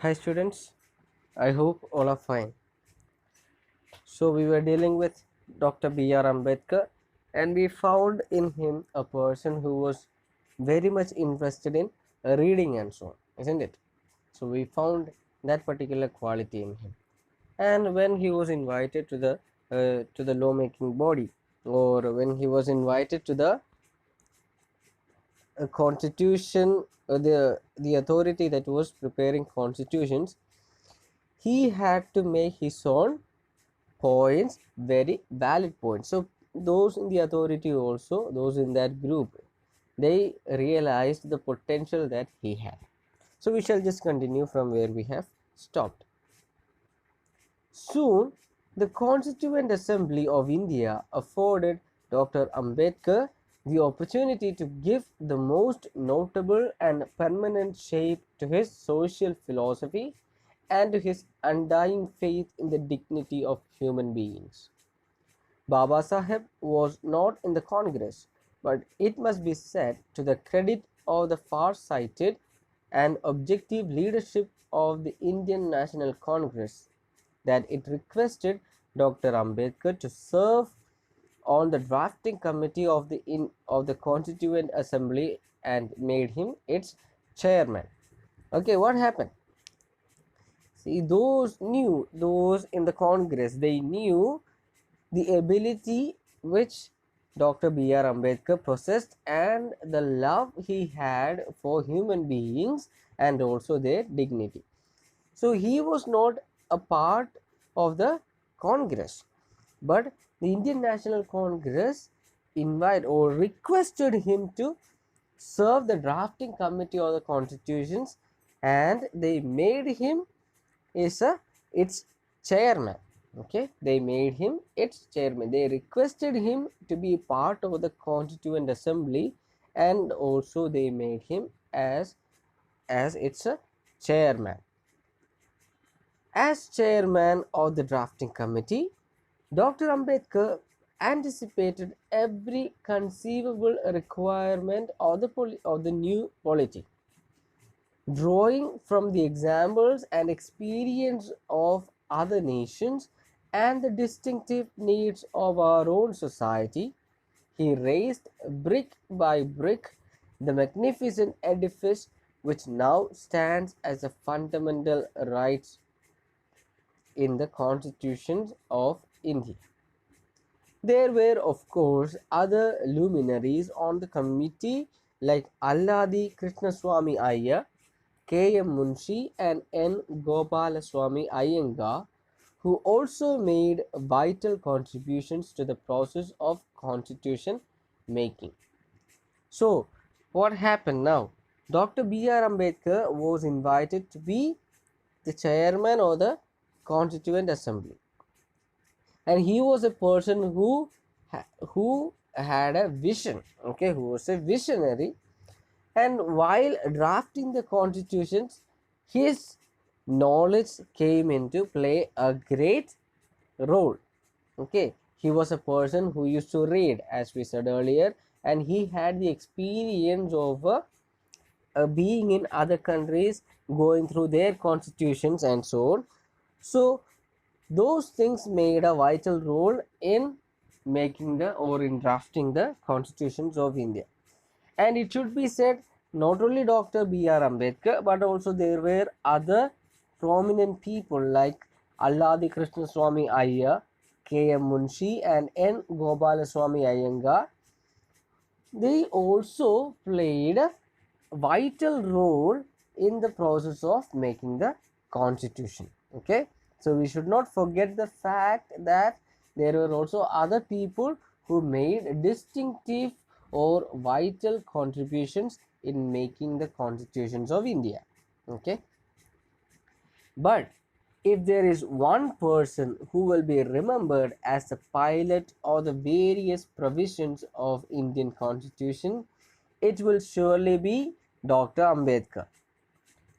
Hi students, I hope all are fine. So we were dealing with Dr. B.R. Ambedkar and we found in him a person who was very much interested in reading and so on, isn't it? So we found that particular quality in him. And when he was invited to the lawmaking body, or when he was invited to the constitution, the authority that was preparing constitutions, he had to make his own points very valid points. So those in the authority, also those in that group, they realized the potential that he had. So we shall just continue from where we have stopped. Soon the Constituent Assembly of India afforded Dr. Ambedkar the opportunity to give the most notable and permanent shape to his social philosophy and to his undying faith in the dignity of human beings. Baba Saheb was not in the Congress, but it must be said to the credit of the far-sighted and objective leadership of the Indian National Congress that it requested Dr. Ambedkar to serve on the drafting committee of the Constituent Assembly and made him its chairman. Okay, what happened? See, those in the Congress, they knew the ability which Dr. B.R. Ambedkar possessed and the love he had for human beings and also their dignity. So he was not a part of the Congress, but the Indian National Congress invited or requested him to serve the drafting committee of the constitutions, and they made him its chairman. Okay, they made him its chairman. They requested him to be part of the Constituent Assembly, and also they made him as its chairman. As chairman of the drafting committee, Dr. Ambedkar anticipated every conceivable requirement of the new polity, drawing from the examples and experience of other nations and the distinctive needs of our own society. He raised brick by brick the magnificent edifice which now stands as a fundamental right in the constitutions of India. There were, of course, other luminaries on the committee like Alladi Krishnaswamy Iyer, K.M. Munshi, and N. Gopalaswamy Iyengar, who also made vital contributions to the process of constitution making. So, what happened now? Dr. B.R. Ambedkar was invited to be the chairman of the Constituent Assembly, and he was a person who had a vision. Okay, who was a visionary, and while drafting the constitutions, his knowledge came into play a great role. Okay, he was a person who used to read, as we said earlier, and he had the experience of being in other countries, going through their constitutions and so on. So those things made a vital role in making the or in drafting the constitutions of India. And it should be said, not only Dr. B.R. Ambedkar, but also there were other prominent people like Alladi Krishnaswamy Iyer, K.M. Munshi, and N. Gopalaswamy Iyengar. They also played a vital role in the process of making the constitution. Okay, so we should not forget the fact that there were also other people who made distinctive or vital contributions in making the constitutions of India. Okay, but if there is one person who will be remembered as the pilot of the various provisions of Indian constitution, it will surely be Dr. Ambedkar.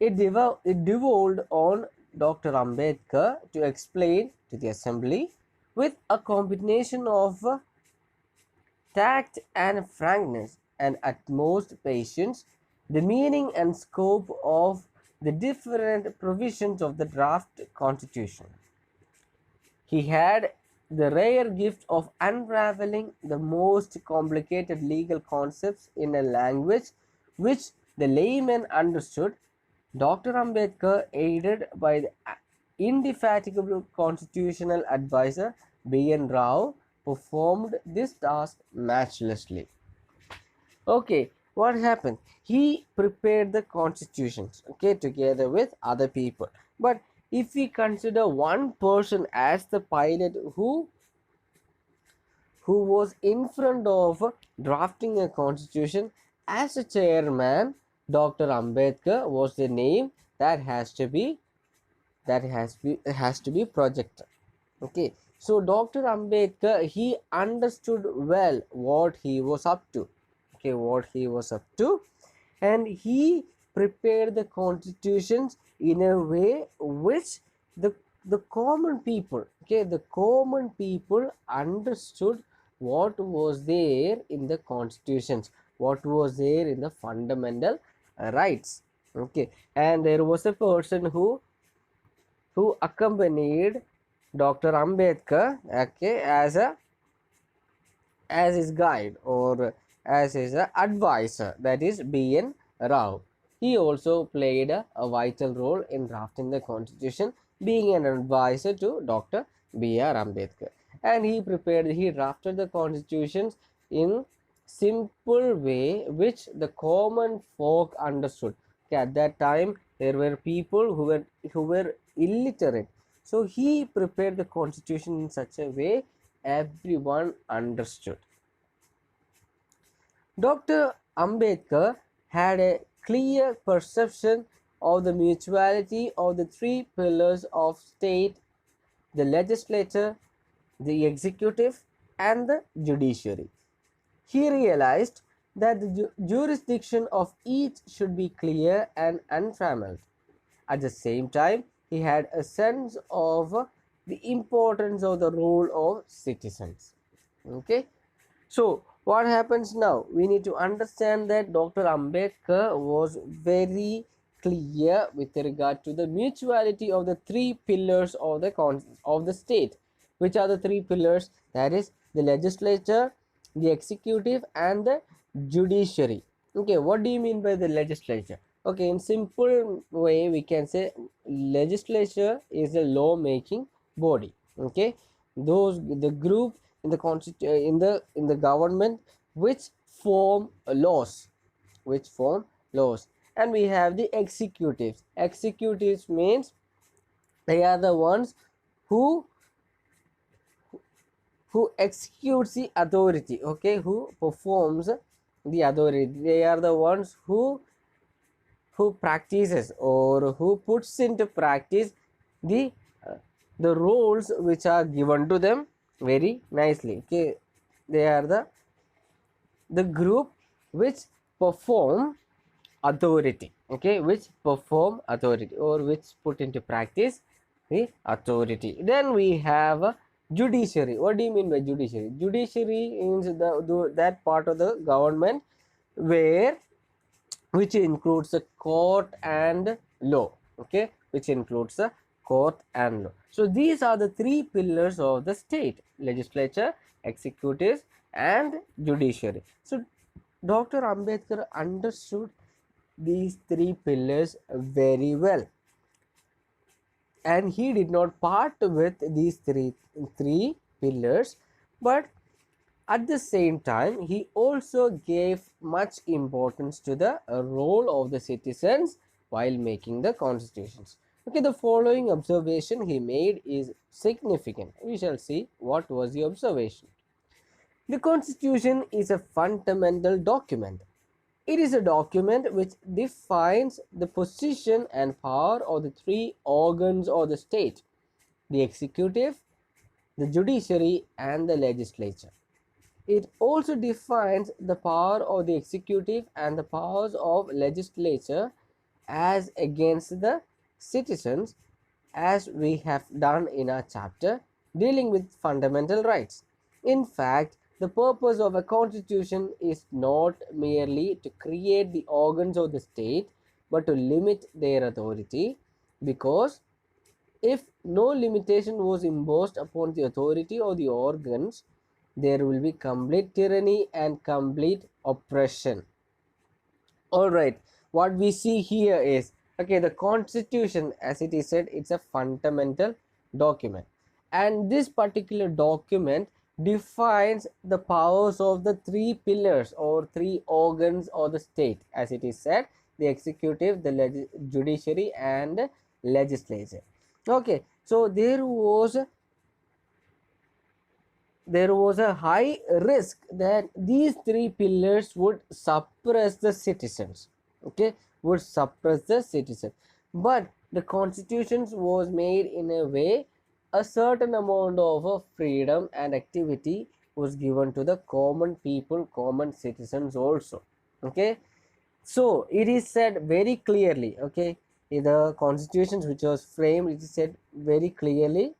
It devolved on Dr. Ambedkar to explain to the assembly with a combination of tact and frankness and utmost patience the meaning and scope of the different provisions of the draft constitution. He had the rare gift of unraveling the most complicated legal concepts in a language which the layman understood. Dr. Ambedkar, aided by the indefatigable constitutional advisor B.N. Rao, performed this task matchlessly. Okay, what happened? He prepared the constitutions, okay, together with other people. But if we consider one person as the pilot who was in front of drafting a constitution as a chairman, Dr. Ambedkar was the name that has to be projected. Okay, so Dr. Ambedkar, he understood well what he was up to. Okay, what he was up to, and he prepared the constitutions in a way which the common people, okay, the common people understood what was there in the constitutions, what was there in the fundamental rights. Okay, and there was a person who accompanied Dr. Ambedkar, okay, as his guide or as his advisor, that is B.N. Rao. He also played a vital role in drafting the constitution, being an advisor to Dr. B.R. Ambedkar. And he drafted the constitutions in simple way which the common folk understood. Okay, at that time there were people who were illiterate. So he prepared the constitution in such a way everyone understood. Dr. Ambedkar had a clear perception of the mutuality of the three pillars of state: the legislature, the executive, and the judiciary. He realized that the jurisdiction of each should be clear and untrammeled. At the same time, he had a sense of the importance of the role of citizens. Okay, so what happens now? We need to understand that Dr. Ambedkar was very clear with regard to the mutuality of the three pillars of the state. Which are the three pillars? That is the legislature, the executive, and the judiciary. Okay, what do you mean by the legislature? Okay, in simple way we can say legislature is a law making body. Okay, the group in the government which form laws, and we have the executives means they are the ones who executes the authority, okay, who performs the authority. They are the ones who practices or who puts into practice the the roles which are given to them very nicely. Okay, they are the group which perform authority, okay, which perform authority or which put into practice the authority. Then we have judiciary. What do you mean by judiciary? Judiciary means that part of the government where which includes the court and law. Okay, which includes the court and law. So these are the three pillars of the state: legislature, executive, and judiciary. So Dr. Ambedkar understood these three pillars very well, and he did not part with these three pillars, but at the same time he also gave much importance to the role of the citizens while making the constitutions. Okay, the following observation he made is significant. We shall see what was the observation. The constitution is a fundamental document. It is a document which defines the position and power of the three organs of the state: the executive, the judiciary, and the legislature. It also defines the power of the executive and the powers of legislature as against the citizens, as we have done in our chapter dealing with fundamental rights. In fact, the purpose of a constitution is not merely to create the organs of the state, but to limit their authority, because if no limitation was imposed upon the authority or the organs, there will be complete tyranny and complete oppression. All right, what we see here is, okay, the constitution, as it is said, it's a fundamental document, and this particular document defines the powers of the three pillars or three organs of the state, as it is said, the executive, the judiciary, and legislature. Okay, so there was a high risk that these three pillars would suppress the citizens, okay, would suppress the citizens. But the constitutions was made in a way a certain amount of freedom and activity was given to the common people, common citizens also. Okay, so it is said very clearly, okay, in the constitutions which was framed, it is said very clearly,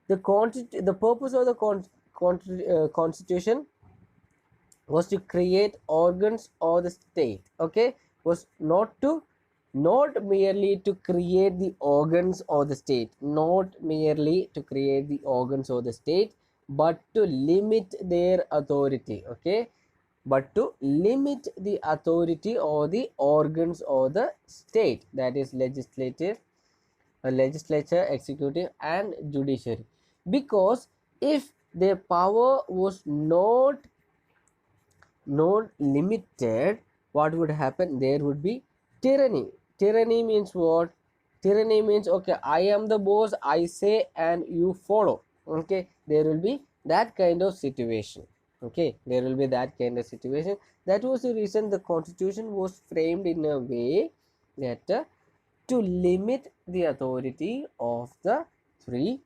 the purpose of the constitution was to create organs of the state, okay, was not merely to create the organs of the state, not merely to create the organs of the state, but to limit their authority, okay, but to limit the authority or the organs of the state, that is legislature, executive, and judiciary. Because if their power was not limited, what would happen? There would be tyranny. Tyranny means what? Tyranny means, okay, I am the boss, I say and you follow. Okay, there will be that kind of situation. Okay, there will be that kind of situation. That was the reason the constitution was framed in a way that to limit the authority of the three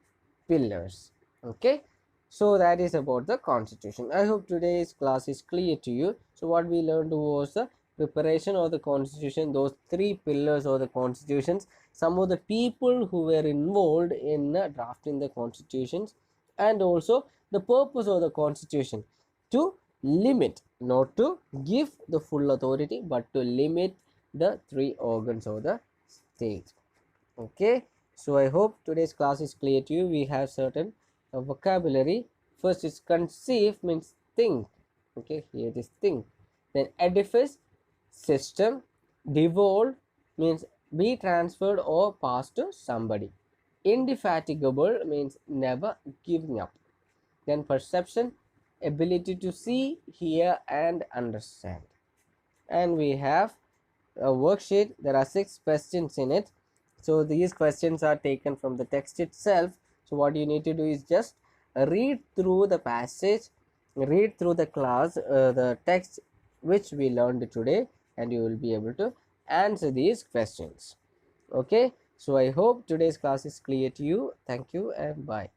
pillars. Okay, so that is about the constitution. I hope today's class is clear to you. So what we learned was the preparation of the constitution, those three pillars of the constitutions, some of the people who were involved in drafting the constitutions, and also the purpose of the constitution, to limit, not to give the full authority, but to limit the three organs of the state. Okay, so I hope today's class is clear to you. We have certain vocabulary. First is conceive, means think. Okay, here it is think. Then edifice, system. Devolve means be transferred or passed to somebody. Indefatigable means never giving up. Then perception, ability to see, hear, and understand. And we have a worksheet. There are 6 questions in it. So these questions are taken from the text itself. So what you need to do is just read through the passage, read through the class, the text which we learned today, and you will be able to answer these questions. Okay, so I hope today's class is clear to you. Thank you and bye.